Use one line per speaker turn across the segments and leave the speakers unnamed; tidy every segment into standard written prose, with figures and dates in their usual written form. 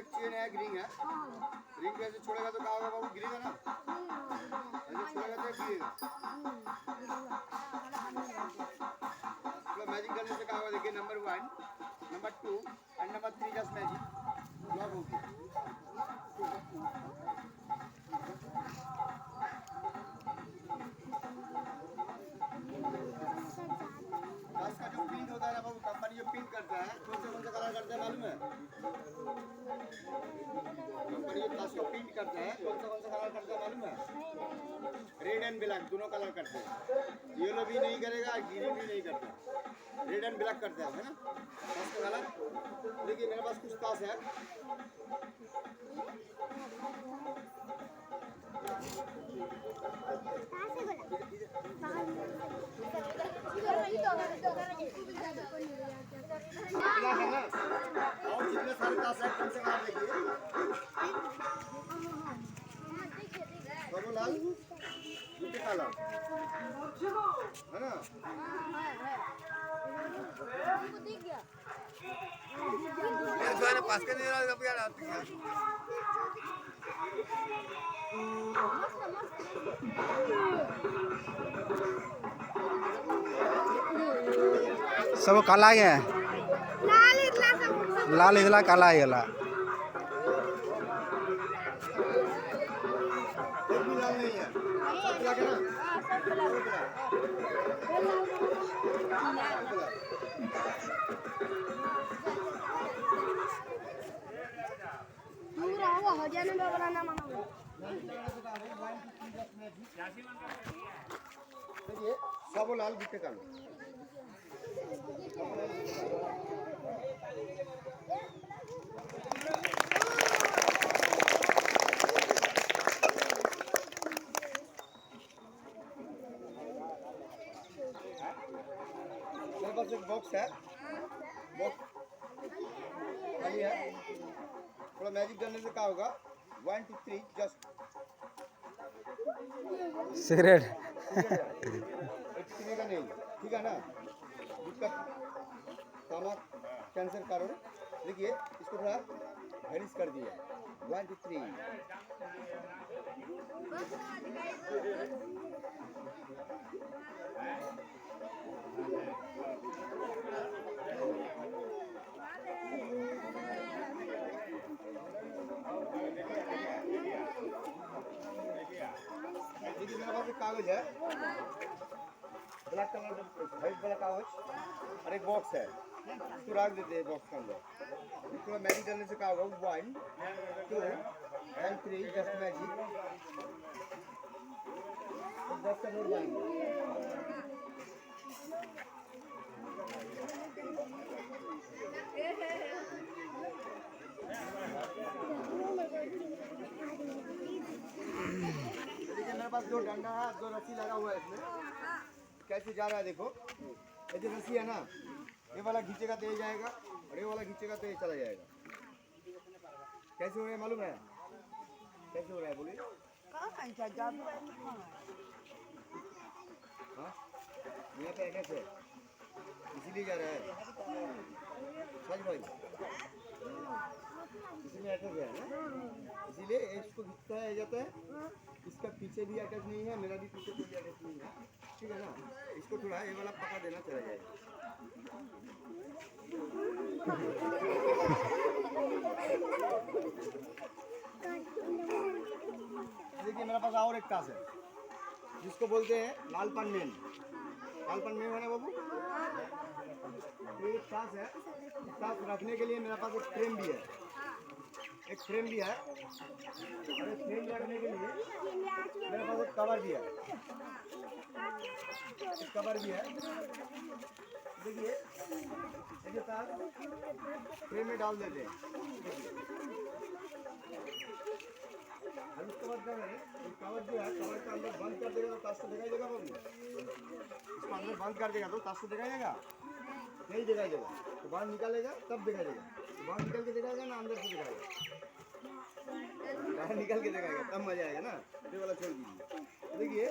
एक चेन है, ग्रीन है। रिंग को ऐसे छोड़ेगा तो क्या होगा बाबू, गिरेगा ना। ऐसे छोड़ेगा तो गिरेगा। मतलब मैजिक करने से क्या होगा देखिए, number 1, number 2 and number 3 just magic block हो गया। ग्लास का जो प्रिंट होता है ना बाबू, कंपनी जो प्रिंट करता है कौन सा कलर करता है मालूम है? कंपनी जो ग्लास का प्रिंट करता है कौन सा कलर करता है मालूम है? रेड एंड ब्लैक दोनों कलर करते हैं। येलो भी नहीं करेगा, ग्रीन भी नहीं करता, रेड एंड ब्लैक करता है ना ताश का कलर। देखिए मेरे पास कुछ ताश है, और जितने सारे ताश है कौन से कलर देखिए, दोनों लाल दूसरे कलर है ना। पास के नहीं रहा कब यार
सब काला है, लाल इधला काला है गला।
सब लाल बिट्टे कालो। मेरे पास एक बॉक्स है, बॉक्स खाली है। थोड़ा मैजिक करने से क्या होगा, 1 2 3 जस्ट
सिगरेट
पीने का नहीं, ठीक है ना। दिक्कत स्टमक कैंसर कारण। देखिए इसको थोड़ा भैनिश कर दिया, 1 2 3। देखिए मेरे पास एक कागज है, ब्लैक कलर व्हाइट वाला कागज, और एक बॉक्स है, इसको रख देते हैं बॉक्स के अंदर। इसको मैजिक करने से क्या होगा, 1 2 एंड 3 जस्ट मैजिक 10 का नोट बनेंगे। देखिए मेरे पास 2 डंडा है, 2 रस्सी लगा हुआ है इसमें। कैसे जा रहा है देखो, ये जो रस्सी है ना, ये वाला खींचेगा तो ये जाएगा, और ये वाला खींचेगा तो ये चला जाएगा। कैसे हो रहा है मालूम है? कैसे हो रहा है बोलिए। हाँ यहाँ पे कैसे इसीलिए जा रहा है सच भाई, इसमें अटैच है ना, इसीलिए इसको खींचता है जाता है। इसका पीछे भी अटैच नहीं है, मेरा भी पीछे कोई अटैच नहीं है, ठीक है ना। इसको थोड़ा ये वाला पकड़ देना चला जाएगा। देखिए मेरे पास और एक ताश है जिसको बोलते हैं लालपन मेन। लालपन मेन है ना बाबू, ये ताश है। ताश रखने के लिए मेरे पास एक फ्रेम भी है, एक फ्रेम भी है, और एक फ्रेम रखने के लिए मेरे पास एक कवर भी है, एक कवर भी है। देखिए ये ताश फ्रेम में डाल देते हैं। उसके बाद कवर जो है, कवर के अंदर बंद कर देगा तो ताश को दिखाई देगा बाबू। इसको अंदर बंद कर देगा तो ताश को दिखाई देगा, नहीं दिखाई देगा। तो बाहर निकालेगा तब दिखाई देगा, तो बाहर निकल के दिखाएगा ना अंदर से दिखाएगा, बाहर निकल के दिखाएगा तब मजा आएगा ना। ये वाला छोड़ दीजिए। देखिए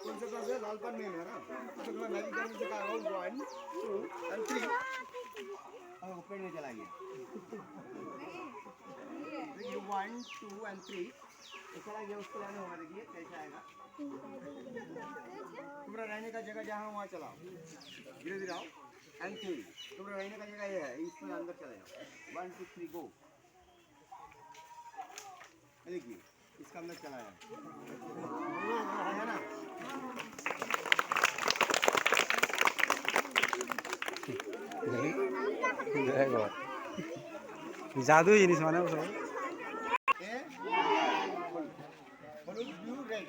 कौन सा ताश है, लालपन मेन है ना। तो मैं मैजिक करने से कहा 1 2 एंड 3 ऊपर में चला गया। 1 2 and 3 चला गया, उसको लाने होगा। देखिए कैसे आएगा। तुम्हारा रहने का जगह जहाँ वहाँ चलाओ, धीरे धीरे आओ। एंड 3 तुम्हारा रहने का जगह ये है, इसमें अंदर चले जाओ। 1 2 3 गो। देखिए इसका अंदर चला है ना।
जादू जिनिस माने वो सब
ब्लू रेड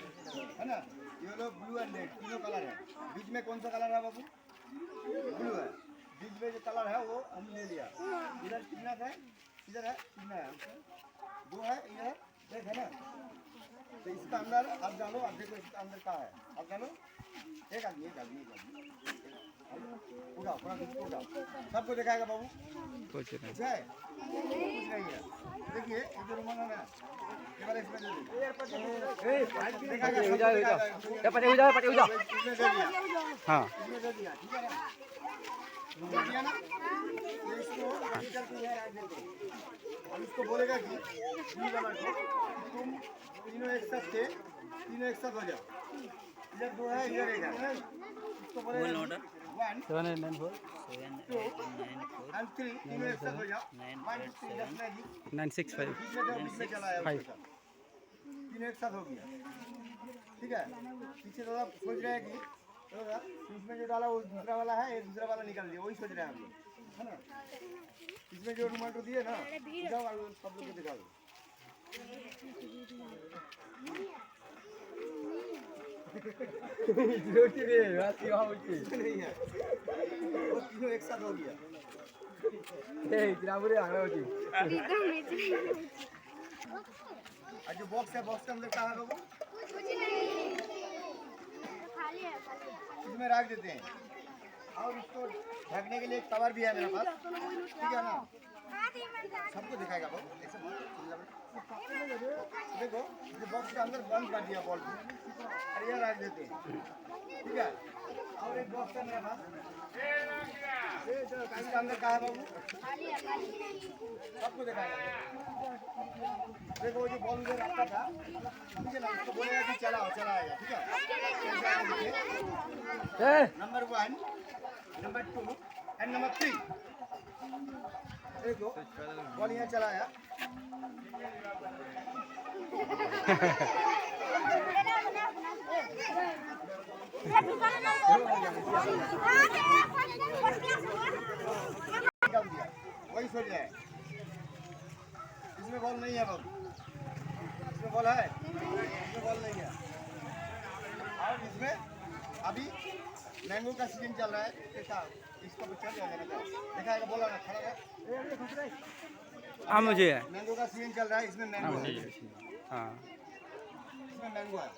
है ना, येलो ब्लू एंड रेड तीनों कलर है। बीच में कौन सा कलर है बाबू? ब्लू है। बीच में जो कलर है वो हम ले लिया। इधर कितना है? इधर है कितना है? 2 है, इधर एक है ना। तो इसका अंदर आप डालो, अब देखो इसका अंदर क्या है, आप डालो। एक आदमी उठाओ, पूरा उठाओ, सबको दिखाएगा बाबू।
कुछ नहीं
कुछ है? कुछ नहीं है। देखिए इधर रुमाल है ना, ये वाला इसमें दे दो।
हाँ
इसमें दे दिया, ठीक है ना? दे दिया ना, तो इसको आगे करके यहाँ रख देते। हम इसको बोलेगा कि ये वाला को तुम तीनों एक साथ थे, तीनों एक साथ हो जाओ। इधर 2 है, इधर 1 है। इसको बोलेगा 1
7 8 9 4
2 and 3 तीनों एक साथ हो जाओ। 1 2 3 10 नहीं
9 6 5
बीच में चला है उसके साथ। तीनों एक साथ हो गया, ठीक है। पीछे थोड़ा सोच रहे हैं कि इसमें जो डाला वो दूसरा वाला है, ये दूसरा वाला निकाल दिया, वही सोच रहे हैं हम लोग, है ना। इसमें जो टमाटो दिए ना, दिखाओ सब लोग को दिखा दो। नहीं है, वो तीनों एक साथ हो गया। और जो बॉक्स है, बॉक्स के अंदर क्या है बाबू? इसमें रख देते हैं। और इसको ढकने के लिए एक कवर भी है मेरे पास, ठीक है ना। सबको दिखाएगा बाबू। ऐसे देखो ये बॉक्स के अंदर बंद कर दिया बॉल को, और ये रख देते हैं, ठीक है। और एक बॉक्स है मेरे पास, इसके अंदर क्या है बाबू? सबको दिखाएगा। देखो जो बॉल उधर रखा था, ठीक है ना, उसको बोलेगा कि चलाओ, चलाएगा, ठीक है। नंबर 1 नंबर 2 एंड नंबर 3 देखो बॉल यहाँ चलाया। वही सोच रहा है, इसमें बॉल नहीं है बाबू। इसमें बॉल है? इसमें बॉल नहीं है। और इसमें अभी मैंगो का सीजन चल रहा है, देखा इसका चल जाएगा, दिखाएगा, बोला ना खड़ा है।
हाँ मुझे है
मैंगो का सीजन चल रहा है, इसमें मैंगो है।
हाँ
इसमें मैंगो है।